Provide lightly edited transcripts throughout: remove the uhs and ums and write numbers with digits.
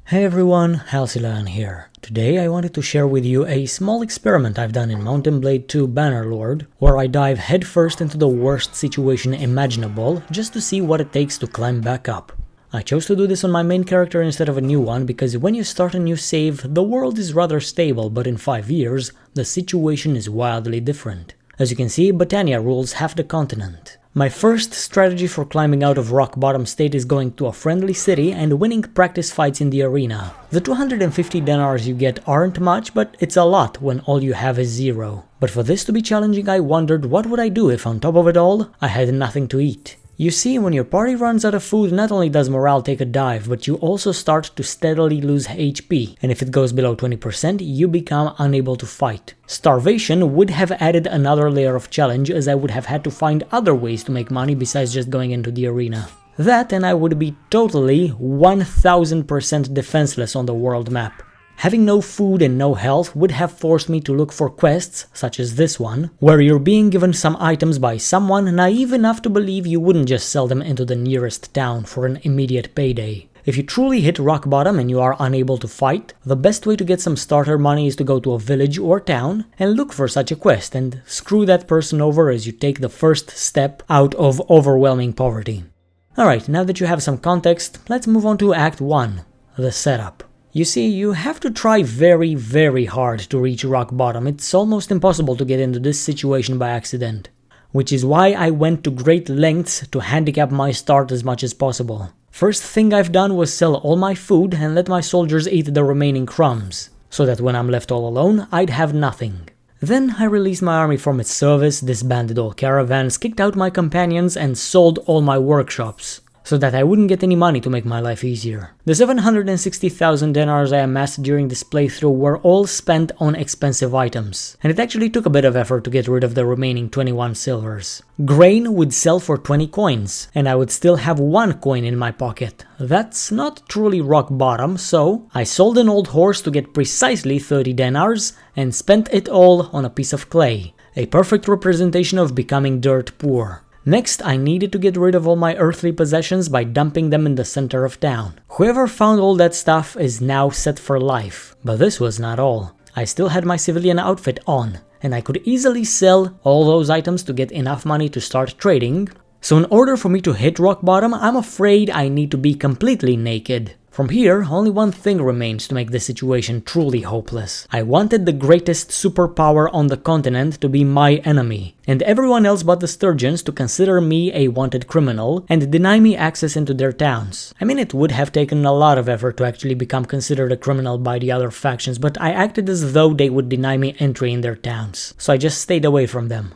Hey everyone, Halcylion here. Today I wanted to share with you a small experiment I've done in Mountain Blade 2 Bannerlord, where I dive headfirst into the worst situation imaginable just to see what it takes to climb back up. I chose to do this on my main character instead of a new one because when you start a new save, the world is rather stable, but in 5 years, the situation is wildly different. As you can see, Botania rules half the continent. My first strategy for climbing out of rock bottom state is going to a friendly city and winning practice fights in the arena. The 250 dinars you get aren't much, but it's a lot when all you have is 0. But for this to be challenging, I wondered what would I do if on top of it all, I had nothing to eat. You see, when your party runs out of food, not only does morale take a dive, but you also start to steadily lose HP, and if it goes below 20%, you become unable to fight. Starvation would have added another layer of challenge, as I would have had to find other ways to make money besides just going into the arena. That, and I would be totally 1000% defenseless on the world map. Having no food and no health would have forced me to look for quests, such as this one, where you're being given some items by someone naive enough to believe you wouldn't just sell them into the nearest town for an immediate payday. If you truly hit rock bottom and you are unable to fight, the best way to get some starter money is to go to a village or town and look for such a quest and screw that person over as you take the first step out of overwhelming poverty. Alright, now that you have some context, let's move on to Act 1, the setup. You see, you have to try very hard to reach rock bottom. It's almost impossible to get into this situation by accident. Which is why I went to great lengths to handicap my start as much as possible. First thing I've done was sell all my food and let my soldiers eat the remaining crumbs, so that when I'm left all alone, I'd have nothing. Then I released my army from its service, disbanded all caravans, kicked out my companions, and sold all my workshops, so that I wouldn't get any money to make my life easier. The 760,000 dinars I amassed during this playthrough were all spent on expensive items, and it actually took a bit of effort to get rid of the remaining 21 silvers. Grain would sell for 20 coins, and I would still have 1 coin in my pocket. That's not truly rock bottom, so I sold an old horse to get precisely 30 dinars and spent it all on a piece of clay, a perfect representation of becoming dirt poor. Next, I needed to get rid of all my earthly possessions by dumping them in the center of town. Whoever found all that stuff is now set for life. But this was not all. I still had my civilian outfit on, and I could easily sell all those items to get enough money to start trading. So in order for me to hit rock bottom, I'm afraid I need to be completely naked. From here, only one thing remains to make this situation truly hopeless. I wanted the greatest superpower on the continent to be my enemy, and everyone else but the Sturgeons to consider me a wanted criminal and deny me access into their towns. I mean, it would have taken a lot of effort to actually become considered a criminal by the other factions, but I acted as though they would deny me entry in their towns, so I just stayed away from them.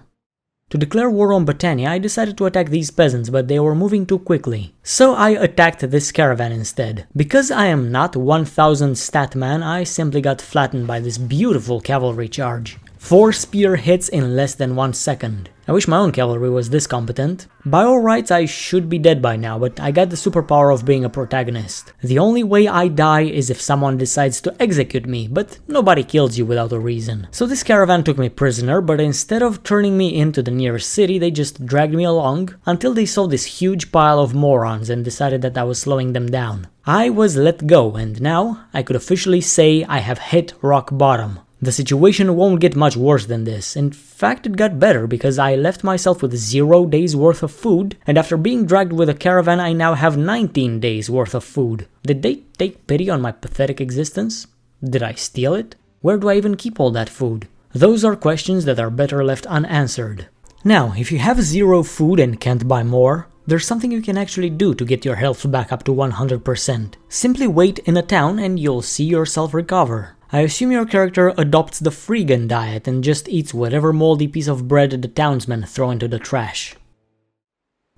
To declare war on Botania, I decided to attack these peasants, but they were moving too quickly. So I attacked this caravan instead. Because I am not 1000 stat man, I simply got flattened by this beautiful cavalry charge. 4 spear hits in less than 1 second. I wish my own cavalry was this competent. By all rights, I should be dead by now, but I got the superpower of being a protagonist. The only way I die is if someone decides to execute me, but nobody kills you without a reason. So this caravan took me prisoner, but instead of turning me into the nearest city, they just dragged me along until they saw this huge pile of morons and decided that I was slowing them down. I was let go, and now I could officially say I have hit rock bottom. The situation won't get much worse than this. In fact, it got better because I left myself with 0 days worth of food, and after being dragged with a caravan, I now have 19 days worth of food. Did they take pity on my pathetic existence? Did I steal it? Where do I even keep all that food? Those are questions that are better left unanswered. Now, if you have 0 food and can't buy more, there's something you can actually do to get your health back up to 100%. Simply wait in a town and you'll see yourself recover. I assume your character adopts the freegan diet and just eats whatever moldy piece of bread the townsmen throw into the trash.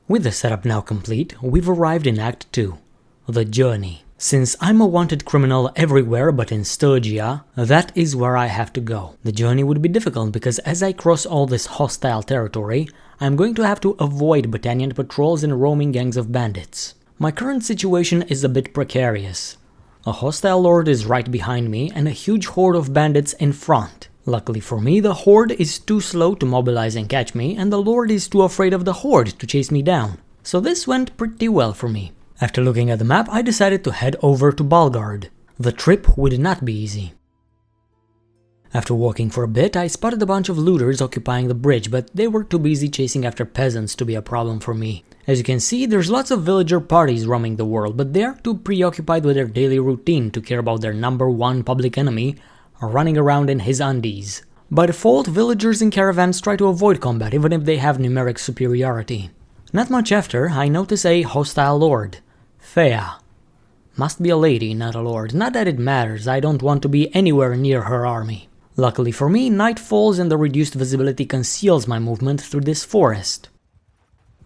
With the setup now complete, we've arrived in Act 2, the journey. Since I'm a wanted criminal everywhere but in Sturgia, that is where I have to go. The journey would be difficult because as I cross all this hostile territory, I'm going to have to avoid Botanian patrols and roaming gangs of bandits. My current situation is a bit precarious. A hostile lord is right behind me and a huge horde of bandits in front. Luckily for me, the horde is too slow to mobilize and catch me, and the lord is too afraid of the horde to chase me down. So this went pretty well for me. After looking at the map, I decided to head over to Balgard. The trip would not be easy. After walking for a bit, I spotted a bunch of looters occupying the bridge, but they were too busy chasing after peasants to be a problem for me. As you can see, there's lots of villager parties roaming the world, but they are too preoccupied with their daily routine to care about their #1 public enemy running around in his undies. By default, villagers in caravans try to avoid combat, even if they have numeric superiority. Not much after, I notice a hostile lord. Thea. Must be a lady, not a lord. Not that it matters, I don't want to be anywhere near her army. Luckily for me, night falls and the reduced visibility conceals my movement through this forest.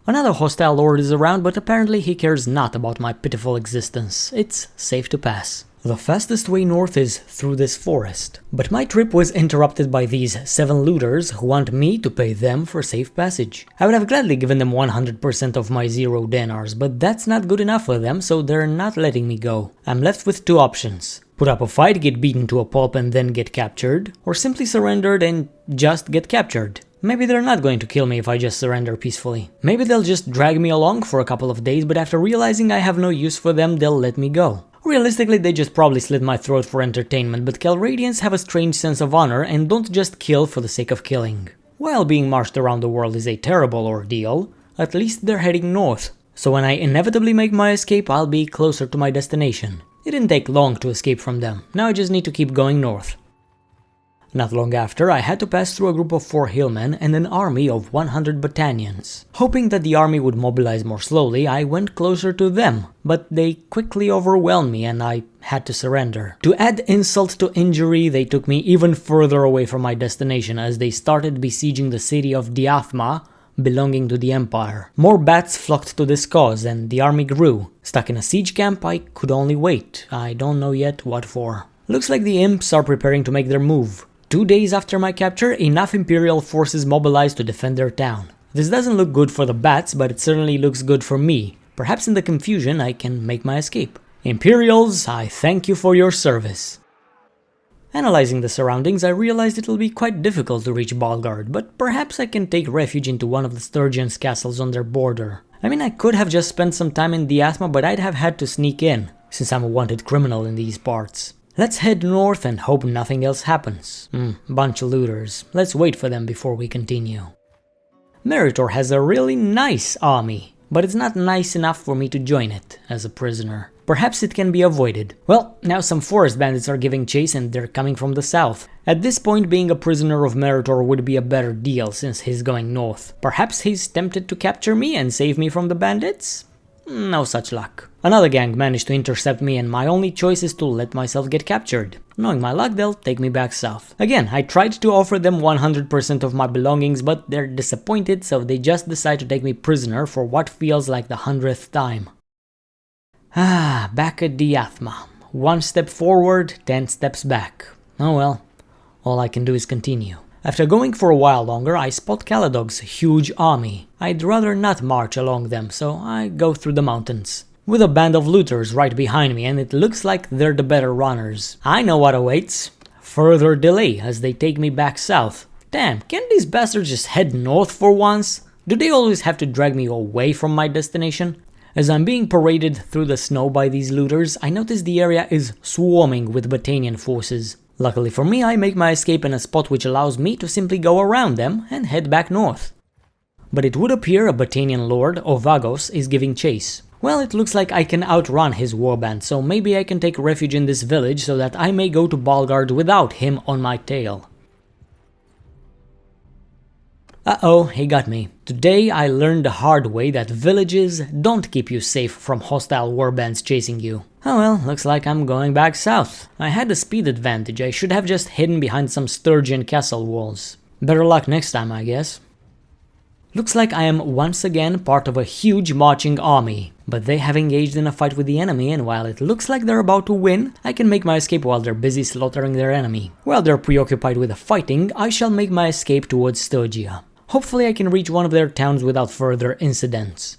Another hostile lord is around, but apparently he cares not about my pitiful existence. It's safe to pass. The fastest way north is through this forest. But my trip was interrupted by these 7 looters who want me to pay them for safe passage. I would have gladly given them 100% of my 0 dinars, but that's not good enough for them, so they're not letting me go. I'm left with 2 options. Put up a fight, get beaten to a pulp and then get captured, or simply surrender and just get captured. Maybe they're not going to kill me if I just surrender peacefully. Maybe they'll just drag me along for a couple of days, but after realizing I have no use for them, they'll let me go. Realistically, they just probably slit my throat for entertainment, but Calradians have a strange sense of honor and don't just kill for the sake of killing. While being marched around the world is a terrible ordeal, at least they're heading north. So when I inevitably make my escape, I'll be closer to my destination. It didn't take long to escape from them, now I just need to keep going north. Not long after, I had to pass through a group of 4 hillmen and an army of 100 battalions. Hoping that the army would mobilize more slowly, I went closer to them, but they quickly overwhelmed me and I had to surrender. To add insult to injury, they took me even further away from my destination as they started besieging the city of Diathma, belonging to the Empire. More bats flocked to this cause and the army grew. Stuck in a siege camp, I could only wait. I don't know yet what for. Looks like the imps are preparing to make their move. 2 days after my capture, enough Imperial forces mobilized to defend their town. This doesn't look good for the bats, but it certainly looks good for me. Perhaps in the confusion I can make my escape. Imperials, I thank you for your service. Analyzing the surroundings, I realized it will be quite difficult to reach Balgard, but perhaps I can take refuge into one of the Sturgians' castles on their border. I mean, I could have just spent some time in Diathma, but I'd have had to sneak in, since I'm a wanted criminal in these parts. Let's head north and hope nothing else happens. Bunch of looters. Let's wait for them before we continue. Meritor has a really nice army, but it's not nice enough for me to join it as a prisoner. Perhaps it can be avoided. Well, now some forest bandits are giving chase and they're coming from the south. At this point, being a prisoner of Meritor would be a better deal since he's going north. Perhaps he's tempted to capture me and save me from the bandits? No such luck. Another gang managed to intercept me and my only choice is to let myself get captured. Knowing my luck, they'll take me back south. Again, I tried to offer them 100% of my belongings, but they're disappointed, so they just decide to take me prisoner for what feels like the 100th time. Back at Diathma. 1 step forward, 10 steps back. Oh well, all I can do is continue. After going for a while longer, I spot Caladog's huge army. I'd rather not march along them, so I go through the mountains. With a band of looters right behind me, and it looks like they're the better runners. I know what awaits. Further delay as they take me back south. Damn, can't these bastards just head north for once? Do they always have to drag me away from my destination? As I'm being paraded through the snow by these looters, I notice the area is swarming with Battanian forces. Luckily for me, I make my escape in a spot which allows me to simply go around them and head back north. But it would appear a Battanian lord, Ovagos, is giving chase. Well, it looks like I can outrun his warband, so maybe I can take refuge in this village so that I may go to Balgard without him on my tail. Uh-oh, he got me. Today I learned the hard way that villages don't keep you safe from hostile warbands chasing you. Oh well, looks like I'm going back south. I had a speed advantage, I should have just hidden behind some Sturgian castle walls. Better luck next time, I guess. Looks like I am once again part of a huge marching army, but they have engaged in a fight with the enemy, and while it looks like they're about to win, I can make my escape while they're busy slaughtering their enemy. While they're preoccupied with the fighting, I shall make my escape towards Sturgia. Hopefully I can reach one of their towns without further incidents.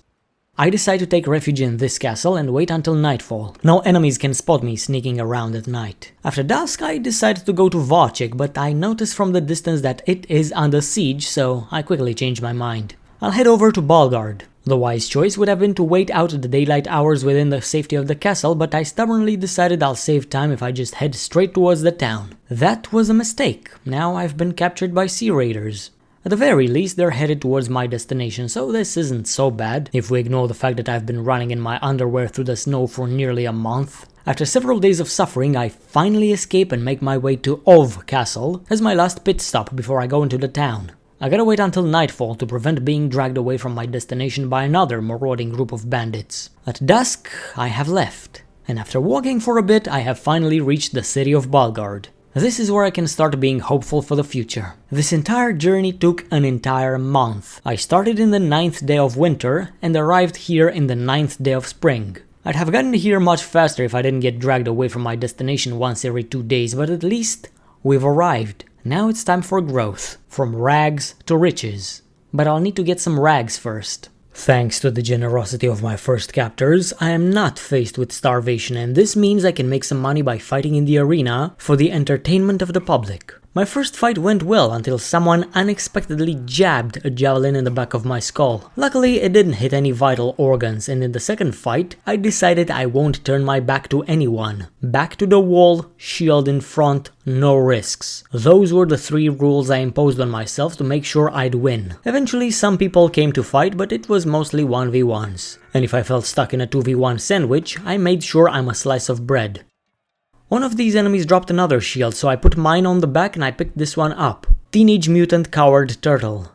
I decide to take refuge in this castle and wait until nightfall. No enemies can spot me sneaking around at night. After dusk I decide to go to Varchik, but I notice from the distance that it is under siege, so I quickly change my mind. I'll head over to Balgard. The wise choice would have been to wait out the daylight hours within the safety of the castle, but I stubbornly decided I'll save time if I just head straight towards the town. That was a mistake. Now I've been captured by sea raiders. At the very least, they're headed towards my destination, so this isn't so bad, if we ignore the fact that I've been running in my underwear through the snow for nearly a month. After several days of suffering, I finally escape and make my way to Ov Castle as my last pit stop before I go into the town. I gotta wait until nightfall to prevent being dragged away from my destination by another marauding group of bandits. At dusk, I have left, and after walking for a bit, I have finally reached the city of Balgard. This is where I can start being hopeful for the future. This entire journey took an entire month. I started in the 9th day of winter and arrived here in the 9th day of spring. I'd have gotten here much faster if I didn't get dragged away from my destination once every 2 days, but at least we've arrived. Now it's time for growth, from rags to riches. But I'll need to get some rags first. Thanks to the generosity of my first captors, I am not faced with starvation, and this means I can make some money by fighting in the arena for the entertainment of the public. My first fight went well until someone unexpectedly jabbed a javelin in the back of my skull. Luckily, it didn't hit any vital organs, and in the second fight, I decided I won't turn my back to anyone. Back to the wall, shield in front, no risks. Those were the 3 rules I imposed on myself to make sure I'd win. Eventually, some people came to fight, but it was mostly 1v1s. And if I felt stuck in a 2v1 sandwich, I made sure I'm a slice of bread. One of these enemies dropped another shield, so I put mine on the back and I picked this one up. Teenage Mutant Coward Turtle.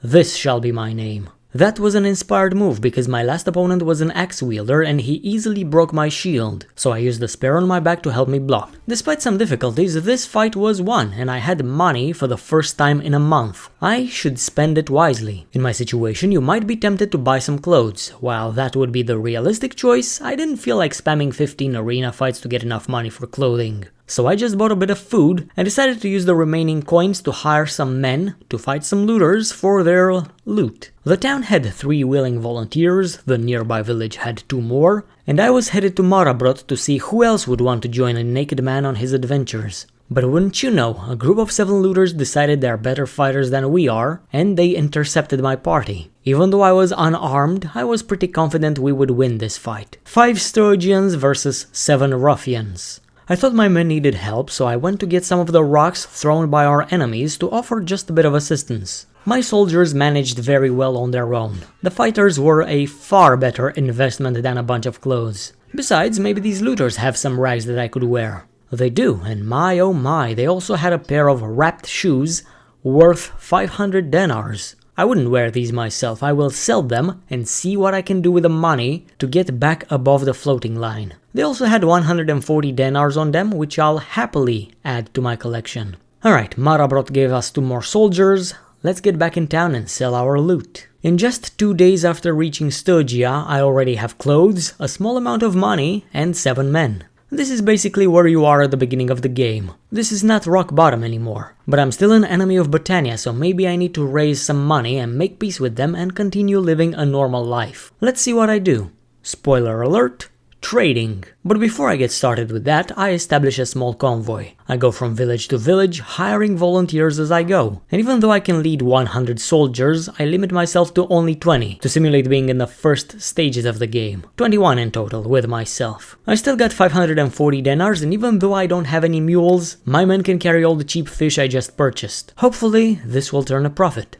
This shall be my name. That was an inspired move because my last opponent was an axe wielder and he easily broke my shield, so I used the spear on my back to help me block. Despite some difficulties, this fight was won and I had money for the first time in a month. I should spend it wisely. In my situation, you might be tempted to buy some clothes. While that would be the realistic choice, I didn't feel like spamming 15 arena fights to get enough money for clothing. So I just bought a bit of food and decided to use the remaining coins to hire some men to fight some looters for their loot. The town had 3 willing volunteers, the nearby village had 2 more, and I was headed to Marabrot to see who else would want to join a naked man on his adventures. But wouldn't you know, a group of 7 looters decided they're better fighters than we are, and they intercepted my party. Even though I was unarmed, I was pretty confident we would win this fight. 5 Sturgians versus 7 ruffians. I thought my men needed help, so I went to get some of the rocks thrown by our enemies to offer just a bit of assistance. My soldiers managed very well on their own. The fighters were a far better investment than a bunch of clothes. Besides, maybe these looters have some rags that I could wear. They do, and my oh my, they also had a pair of wrapped shoes worth 500 denars. I wouldn't wear these myself, I will sell them and see what I can do with the money to get back above the floating line. They also had 140 denars on them, which I'll happily add to my collection. Alright, Marabrot gave us 2 more soldiers, let's get back in town and sell our loot. In just 2 days after reaching Sturgia, I already have clothes, a small amount of money, and 7 men. This is basically where you are at the beginning of the game. This is not rock bottom anymore. But I'm still an enemy of Botania, so maybe I need to raise some money and make peace with them and continue living a normal life. Let's see what I do. Spoiler alert. Trading. But before I get started with that, I establish a small convoy. I go from village to village, hiring volunteers as I go. And even though I can lead 100 soldiers, I limit myself to only 20, to simulate being in the first stages of the game. 21 in total, with myself. I still got 540 denars, and even though I don't have any mules, my men can carry all the cheap fish I just purchased. Hopefully, this will turn a profit.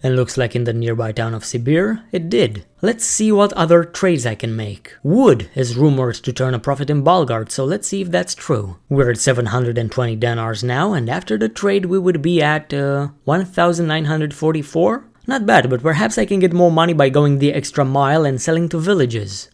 And looks like in the nearby town of Sibir, it did. Let's see what other trades I can make. Wood is rumored to turn a profit in Balgard, so let's see if that's true. We're at 720 denars now, and after the trade we would be at 1944? Not bad, but perhaps I can get more money by going the extra mile and selling to villages.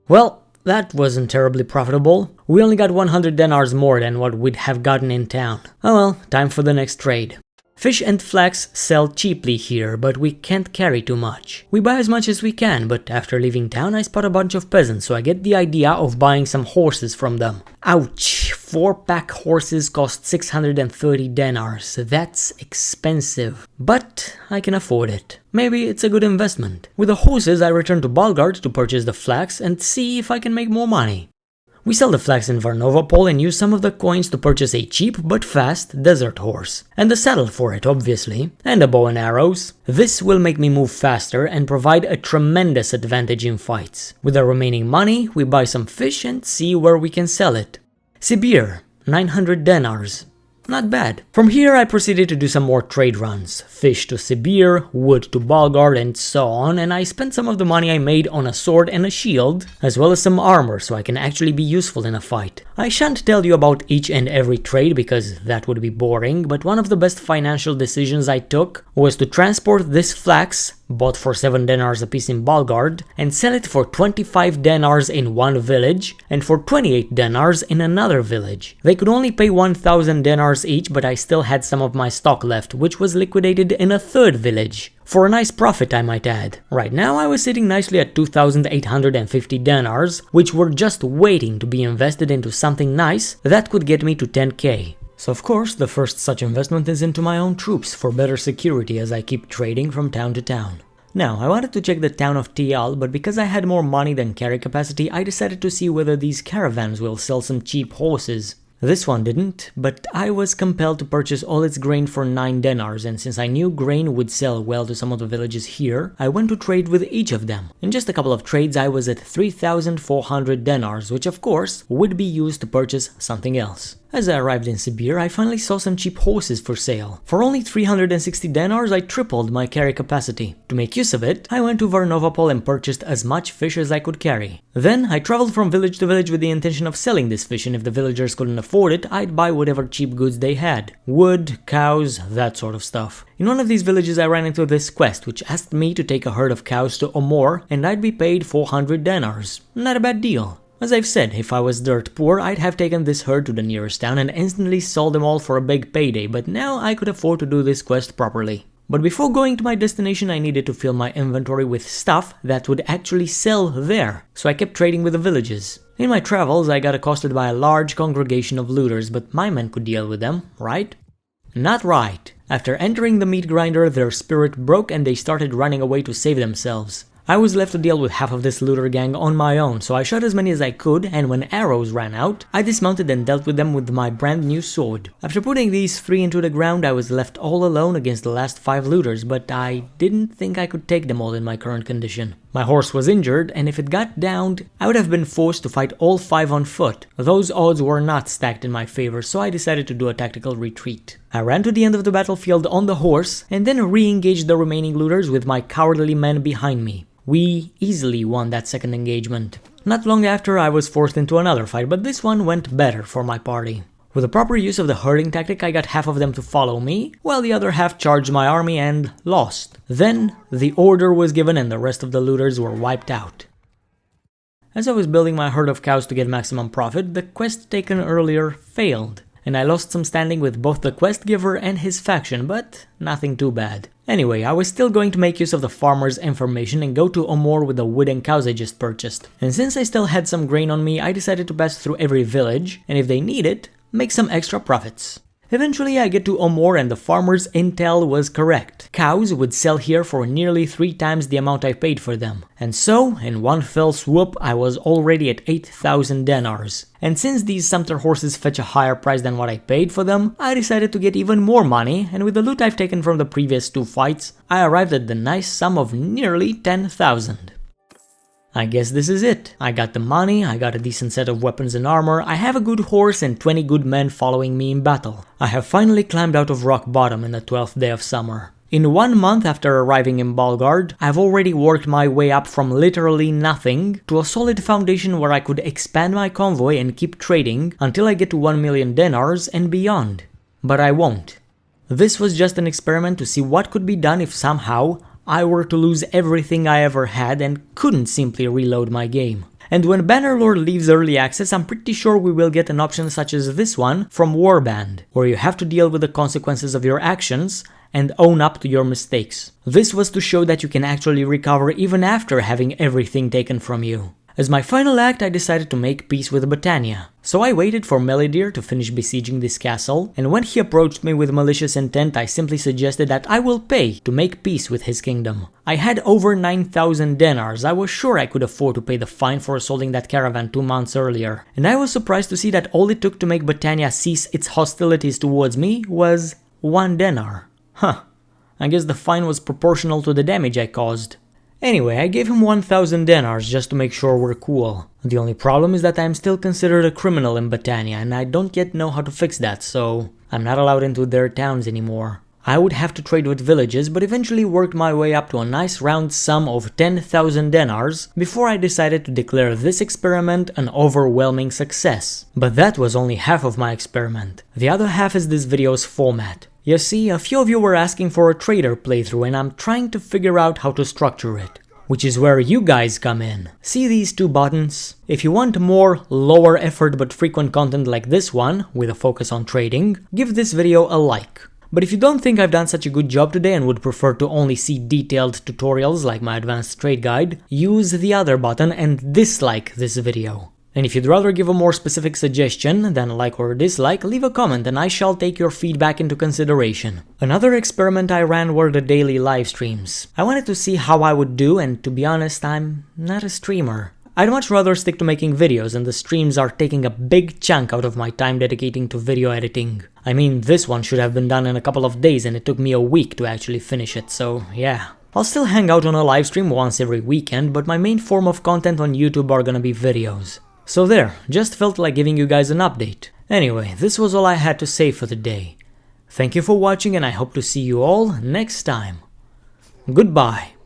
Well, that wasn't terribly profitable. We only got 100 denars more than what we'd have gotten in town. Oh well, time for the next trade. Fish and flax sell cheaply here, but we can't carry too much. We buy as much as we can, but after leaving town I spot a bunch of peasants, so I get the idea of buying some horses from them. Ouch! 4-pack horses cost 630 denars. That's expensive. But I can afford it. Maybe it's a good investment. With the horses I return to Balgard to purchase the flax and see if I can make more money. We sell the flax in Varnovopol and use some of the coins to purchase a cheap but fast desert horse. And the saddle for it, obviously. And a bow and arrows. This will make me move faster and provide a tremendous advantage in fights. With the remaining money, we buy some fish and see where we can sell it. Sibir, 900 denars. Not bad. From here I proceeded to do some more trade runs. Fish to Sibir, wood to Balgard and so on, and I spent some of the money I made on a sword and a shield, as well as some armor so I can actually be useful in a fight. I shan't tell you about each and every trade because that would be boring, but one of the best financial decisions I took was to transport this flax, bought for 7 denars apiece in Balgard, and sell it for 25 denars in one village, and for 28 denars in another village. They could only pay 1000 denars each, but I still had some of my stock left, which was liquidated in a third village. For a nice profit, I might add. Right now I was sitting nicely at 2850 denars, which were just waiting to be invested into something nice that could get me to 10k. So of course, the first such investment is into my own troops for better security as I keep trading from town to town. Now, I wanted to check the town of Tial, but because I had more money than carry capacity, I decided to see whether these caravans will sell some cheap horses. This one didn't, but I was compelled to purchase all its grain for 9 denars, and since I knew grain would sell well to some of the villages here, I went to trade with each of them. In just a couple of trades I was at 3400 denars, which of course would be used to purchase something else. As I arrived in Sibir, I finally saw some cheap horses for sale. For only 360 denars, I tripled my carry capacity. To make use of it, I went to Varnovopol and purchased as much fish as I could carry. Then, I traveled from village to village with the intention of selling this fish, and if the villagers couldn't afford it, I'd buy whatever cheap goods they had. Wood, cows, that sort of stuff. In one of these villages I ran into this quest, which asked me to take a herd of cows to Omor, and I'd be paid 400 denars. Not a bad deal. As I've said, if I was dirt poor, I'd have taken this herd to the nearest town and instantly sold them all for a big payday, but now I could afford to do this quest properly. But before going to my destination, I needed to fill my inventory with stuff that would actually sell there, so I kept trading with the villages. In my travels, I got accosted by a large congregation of looters, but my men could deal with them, right? Not right. After entering the meat grinder, their spirit broke and they started running away to save themselves. I was left to deal with half of this looter gang on my own, so I shot as many as I could, and when arrows ran out, I dismounted and dealt with them with my brand new sword. After putting these 3 into the ground, I was left all alone against the last 5 looters, but I didn't think I could take them all in my current condition. My horse was injured, and if it got downed, I would have been forced to fight all 5 on foot. Those odds were not stacked in my favor, so I decided to do a tactical retreat. I ran to the end of the battlefield on the horse, and then re-engaged the remaining looters with my cowardly men behind me. We easily won that second engagement. Not long after, I was forced into another fight, but this one went better for my party. With the proper use of the herding tactic, I got half of them to follow me, while the other half charged my army and lost. Then, the order was given and the rest of the looters were wiped out. As I was building my herd of cows to get maximum profit, the quest taken earlier failed, and I lost some standing with both the quest giver and his faction, but nothing too bad. Anyway, I was still going to make use of the farmer's information and go to Omor with the wood and cows I just purchased. And since I still had some grain on me, I decided to pass through every village, and if they need it, make some extra profits. Eventually I get to Omor and the farmer's intel was correct. Cows would sell here for nearly 3 times the amount I paid for them. And so, in one fell swoop, I was already at 8,000 denars. And since these sumpter horses fetch a higher price than what I paid for them, I decided to get even more money, and with the loot I've taken from the previous 2 fights, I arrived at the nice sum of nearly 10,000. I guess this is it. I got the money, I got a decent set of weapons and armor, I have a good horse and 20 good men following me in battle. I have finally climbed out of rock bottom in the 12th day of summer. In 1 month after arriving in Balgard, I've already worked my way up from literally nothing to a solid foundation where I could expand my convoy and keep trading until I get to 1 million denars and beyond. But I won't. This was just an experiment to see what could be done if somehow I were to lose everything I ever had and couldn't simply reload my game. And when Bannerlord leaves early access, I'm pretty sure we will get an option such as this one from Warband, where you have to deal with the consequences of your actions and own up to your mistakes. This was to show that you can actually recover even after having everything taken from you. As my final act, I decided to make peace with Botania. So I waited for Melidir to finish besieging this castle, and when he approached me with malicious intent, I simply suggested that I will pay to make peace with his kingdom. I had over 9,000 dinars. I was sure I could afford to pay the fine for assaulting that caravan 2 months earlier, and I was surprised to see that all it took to make Botania cease its hostilities towards me was 1 dinar. Huh, I guess the fine was proportional to the damage I caused. Anyway, I gave him 1,000 dinars just to make sure we're cool. The only problem is that I'm still considered a criminal in Botania, and I don't yet know how to fix that, so I'm not allowed into their towns anymore. I would have to trade with villages, but eventually worked my way up to a nice round sum of 10,000 dinars before I decided to declare this experiment an overwhelming success. But that was only half of my experiment. The other half is this video's format. You see, a few of you were asking for a trader playthrough, and I'm trying to figure out how to structure it. Which is where you guys come in. See these 2 buttons? If you want more lower effort but frequent content like this one, with a focus on trading, give this video a like. But if you don't think I've done such a good job today and would prefer to only see detailed tutorials like my advanced trade guide, use the other button and dislike this video. And if you'd rather give a more specific suggestion than a like or a dislike, leave a comment and I shall take your feedback into consideration. Another experiment I ran were the daily live streams. I wanted to see how I would do, and to be honest, I'm not a streamer. I'd much rather stick to making videos, and the streams are taking a big chunk out of my time dedicating to video editing. I mean, this one should have been done in a couple of days and it took me a week to actually finish it, so yeah. I'll still hang out on a live stream once every weekend, but my main form of content on YouTube are gonna be videos. So there, just felt like giving you guys an update. Anyway, this was all I had to say for the day. Thank you for watching and I hope to see you all next time. Goodbye.